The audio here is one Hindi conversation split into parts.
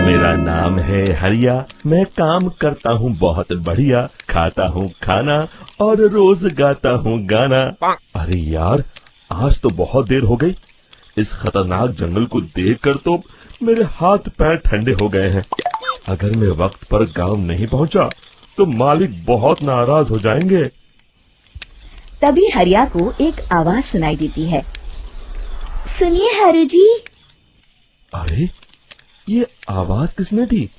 मेरा नाम है हरिया, मैं काम करता हूँ बहुत बढ़िया, खाता हूँ खाना और रोज गाता हूँ गाना। अरे यार, आज तो बहुत देर हो गई। इस खतरनाक जंगल को देखकर तो मेरे हाथ पैर ठंडे हो गए हैं। अगर मैं वक्त पर गांव नहीं पहुंचा तो मालिक बहुत नाराज हो जाएंगे। तभी हरिया को एक आवाज सुनाई देती है। सुनिए हरु जी। अरे, ये आवाज किसने दी?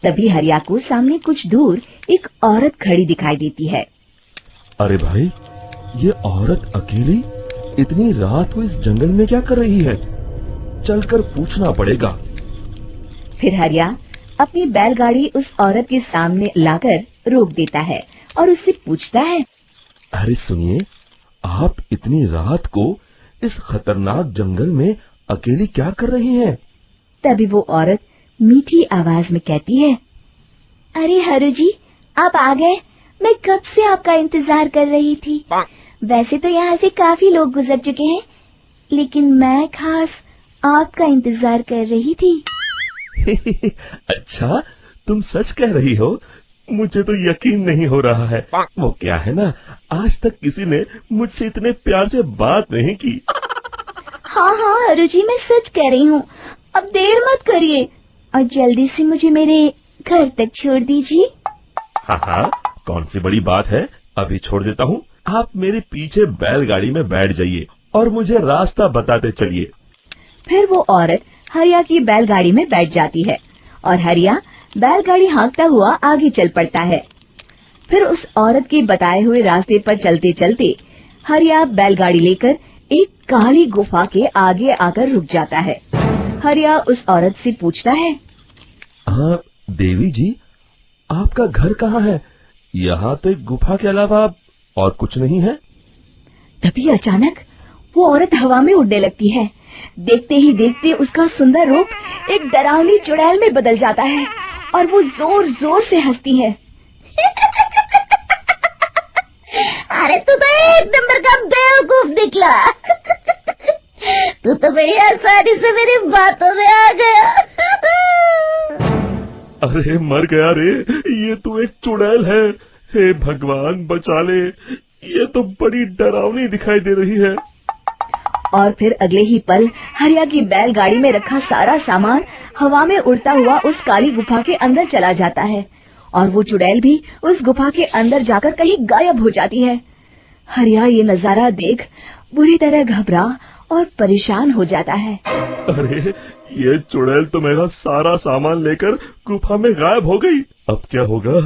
तभी हरिया को सामने कुछ दूर एक औरत खड़ी दिखाई देती है। अरे भाई, ये औरत अकेली इतनी रात को इस जंगल में क्या कर रही है? चलकर पूछना पड़ेगा। फिर हरिया अपनी बैलगाड़ी उस औरत के सामने लाकर रोक देता है और उससे पूछता है। अरे सुनिए, आप इतनी रात को इस खतरनाक जंगल में अकेली क्या कर रही हैं? तभी वो औरत मीठी आवाज में कहती है। अरे हरु जी, आप आ गए। मैं कब से आपका इंतजार कर रही थी। वैसे तो यहाँ से काफी लोग गुजर चुके हैं, लेकिन मैं खास आपका इंतजार कर रही थी। अच्छा, तुम सच कह रही हो? मुझे तो यकीन नहीं हो रहा है। वो क्या है ना, आज तक किसी ने मुझसे इतने प्यार से बात नहीं की। हाँ हाँ हरु जी, मैं सच कह रही हूँ। अब देर मत करिए और जल्दी से मुझे मेरे घर तक छोड़ दीजिए। हाँ हाँ, कौन सी बड़ी बात है, अभी छोड़ देता हूँ। आप मेरे पीछे बैलगाड़ी में बैठ जाइए और मुझे रास्ता बताते चलिए। फिर वो औरत हरिया की बैलगाड़ी में बैठ जाती है और हरिया बैलगाड़ी हाँकता हुआ आगे चल पड़ता है। फिर उस औरत के बताए हुए रास्ते पर चलते चलते हरिया बैलगाड़ी लेकर एक काली गुफा के आगे आकर रुक जाता है। हरिया उस औरत से पूछता है। हाँ देवी जी, आपका घर कहाँ है? यहाँ तो एक गुफा के अलावा और कुछ नहीं है। तभी अचानक वो औरत हवा में उड़ने लगती है। देखते ही देखते उसका सुंदर रूप एक डरावनी चुड़ैल में बदल जाता है और वो जोर जोर से हंसती है। अरे तू तो एक नंबर का बेवकूफ निकला। तू तो बड़ी आसानी से मेरी बातों में आ गया। अरे मर गया रे, ये तो एक चुड़ैल है। हे भगवान बचा ले, ये तो बड़ी डरावनी दिखाई दे रही है। और फिर अगले ही पल हरिया की बैलगाड़ी में रखा सारा सामान हवा में उड़ता हुआ उस काली गुफा के अंदर चला जाता है और वो चुड़ैल भी उस गुफा के अंदर जाकर कहीं गायब हो जाती है। हरिया ये नजारा देख बुरी तरह घबरा और परेशान हो जाता है। अरे, ये चुड़ैल तो मेरा सारा सामान लेकर गुफा में गायब हो गई। अब क्या होगा?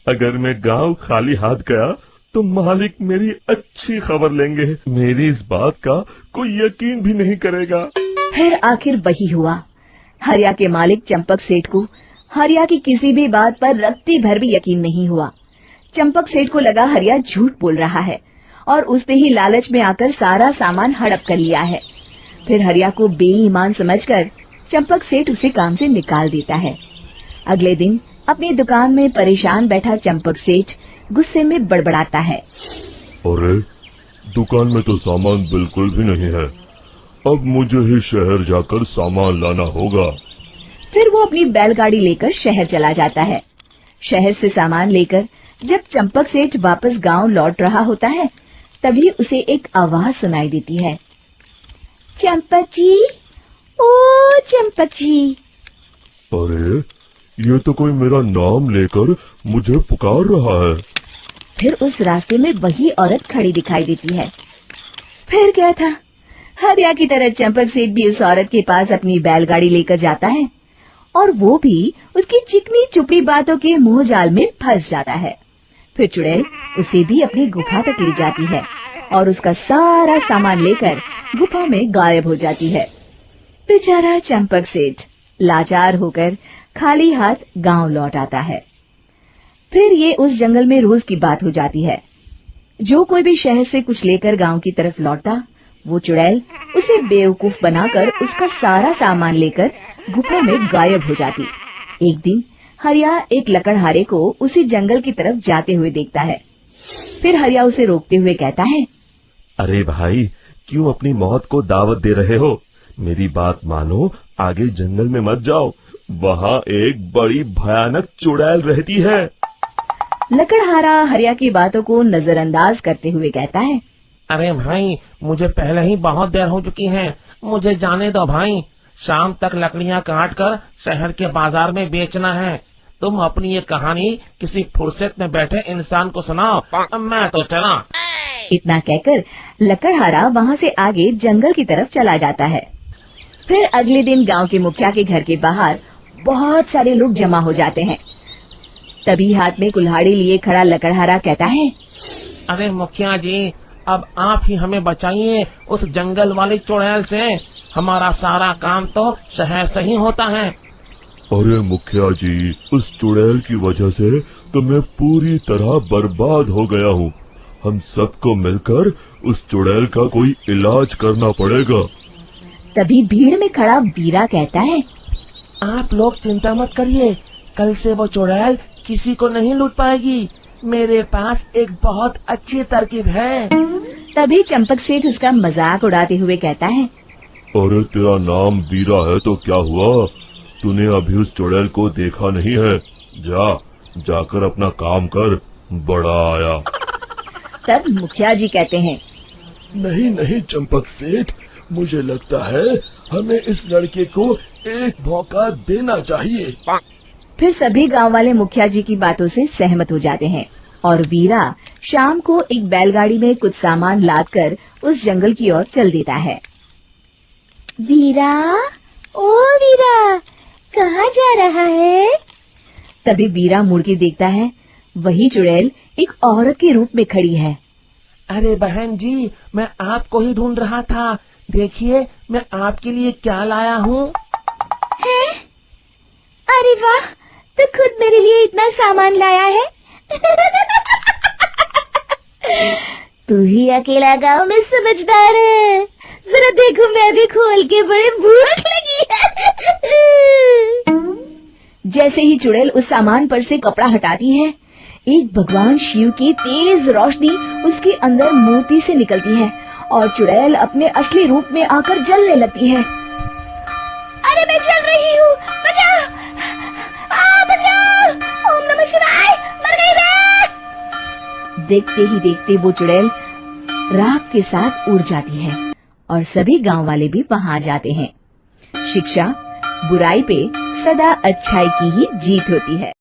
अगर मैं गांव खाली हाथ गया तो मालिक मेरी अच्छी खबर लेंगे। मेरी इस बात का कोई यकीन भी नहीं करेगा। फिर आखिर वही हुआ। हरिया के मालिक चंपक सेठ को हरिया की किसी भी बात पर रत्ती भर भी यकीन नहीं हुआ। चंपक सेठ को लगा हरिया झूठ बोल रहा है और उसने ही लालच में आकर सारा सामान हड़प कर लिया है। फिर हरिया को बेईमान समझकर चंपक सेठ उसे काम से निकाल देता है। अगले दिन अपनी दुकान में परेशान बैठा चंपक सेठ गुस्से में बड़बड़ाता है। अरे, दुकान में तो सामान बिल्कुल भी नहीं है। अब मुझे ही शहर जाकर सामान लाना होगा। फिर वो अपनी बैलगाड़ी लेकर शहर चला जाता है। शहर से सामान लेकर जब चंपक सेठ वापस गांव लौट रहा होता है, तभी उसे एक आवाज सुनाई देती है। चंपक जी, ओ चंपक जी। अरे, ये तो कोई मेरा नाम लेकर मुझे पुकार रहा है। फिर उस रास्ते में वही औरत खड़ी दिखाई देती है। फिर क्या था, हरिया की तरह चंपक सेठ भी उस औरत के पास अपनी बैलगाड़ी लेकर जाता है और वो भी उसकी चिकनी चुपड़ी बातों के मुंह जाल में फंस जाता है। फिर चुड़ैल उसे भी अपनी गुफा तक ले जाती है और उसका सारा सामान लेकर गुफा में गायब हो जाती है। बेचारा चंपक सेठ लाचार होकर खाली हाथ गांव लौट आता है। फिर ये उस जंगल में रोज की बात हो जाती है। जो कोई भी शहर से कुछ लेकर गांव की तरफ लौटता, वो चुड़ैल उसे बेवकूफ बनाकर उसका सारा सामान लेकर गुफा में गायब हो जाती। एक दिन हरिया एक लकड़हारे को उसी जंगल की तरफ जाते हुए देखता है। फिर हरिया उसे रोकते हुए कहता है। अरे भाई, क्यों अपनी मौत को दावत दे रहे हो? मेरी बात मानो, आगे जंगल में मत जाओ वहाँ एक बड़ी भयानक चुड़ैल रहती है। लकड़हारा हरिया की बातों को नजरअंदाज करते हुए कहता है। अरे भाई, मुझे पहले ही बहुत देर हो चुकी है, मुझे जाने दो भाई। शाम तक लकड़ियाँ काट कर शहर के बाजार में बेचना है। तुम अपनी ये कहानी किसी फुर्सत में बैठे इंसान को सुनाओ, मैं तो चला। इतना कहकर लकड़हारा वहाँ से आगे जंगल की तरफ चला जाता है। फिर अगले दिन गांव के मुखिया के घर के बाहर बहुत सारे लोग जमा हो जाते हैं। तभी हाथ में कुल्हाड़ी लिए खड़ा लकड़हारा कहता है। अरे मुखिया जी, अब आप ही हमें बचाइए उस जंगल वाली चुड़ैल से। हमारा सारा काम तो शहर से ही होता है। अरे मुखिया जी, उस चुड़ैल की वजह से तो मैं पूरी तरह बर्बाद हो गया हूँ। हम सबको मिलकर उस चुड़ैल का कोई इलाज करना पड़ेगा। तभी भीड़ में खड़ा बीरा कहता है। आप लोग चिंता मत करिए, कल से वो चुड़ैल किसी को नहीं लूट पाएगी। मेरे पास एक बहुत अच्छी तरकीब है। तभी चंपक सेठ उसका मजाक उड़ाते हुए कहता है। अरे तेरा नाम बीरा है तो क्या हुआ? तूने अभी उस चुड़ैल को देखा नहीं है? जाकर अपना काम कर, बड़ा आया। तब मुखिया जी कहते हैं। नहीं चंपक सेठ, मुझे लगता है हमें इस लड़के को एक मौका देना चाहिए। फिर सभी गांव वाले मुखिया जी की बातों से सहमत हो जाते हैं और वीरा शाम को एक बैलगाड़ी में कुछ सामान लादकर उस जंगल की ओर चल देता है। वीरा, ओ वीरा, कहाँ जा रहा है? तभी वीरा मुड़ के देखता है, वही चुड़ैल एक औरत के रूप में खड़ी है। अरे बहन जी, मैं आपको ही ढूंढ रहा था। देखिए, मैं आपके लिए क्या लाया हूँ। अरे वाह, तो खुद मेरे लिए इतना सामान लाया है। तू ही अकेला गांव में समझदार है। जरा देखो, मैं भी खोल के, बड़े भूख लगी है। जैसे ही चुड़ैल उस सामान पर से कपड़ा हटाती है, एक भगवान शिव की तेज रोशनी उसके अंदर मूर्ति से निकलती है और चुड़ैल अपने असली रूप में आकर जलने लगती है। अरे मैं जल रही हूँ, बचाओ! बचाओ! ओम नमः शिवाय, मर गई मैं! देखते ही देखते वो चुड़ैल राख के साथ उड़ जाती है और सभी गांव वाले भी वहां जाते हैं। शिक्षा बुराई पे सदा अच्छाई की ही जीत होती है।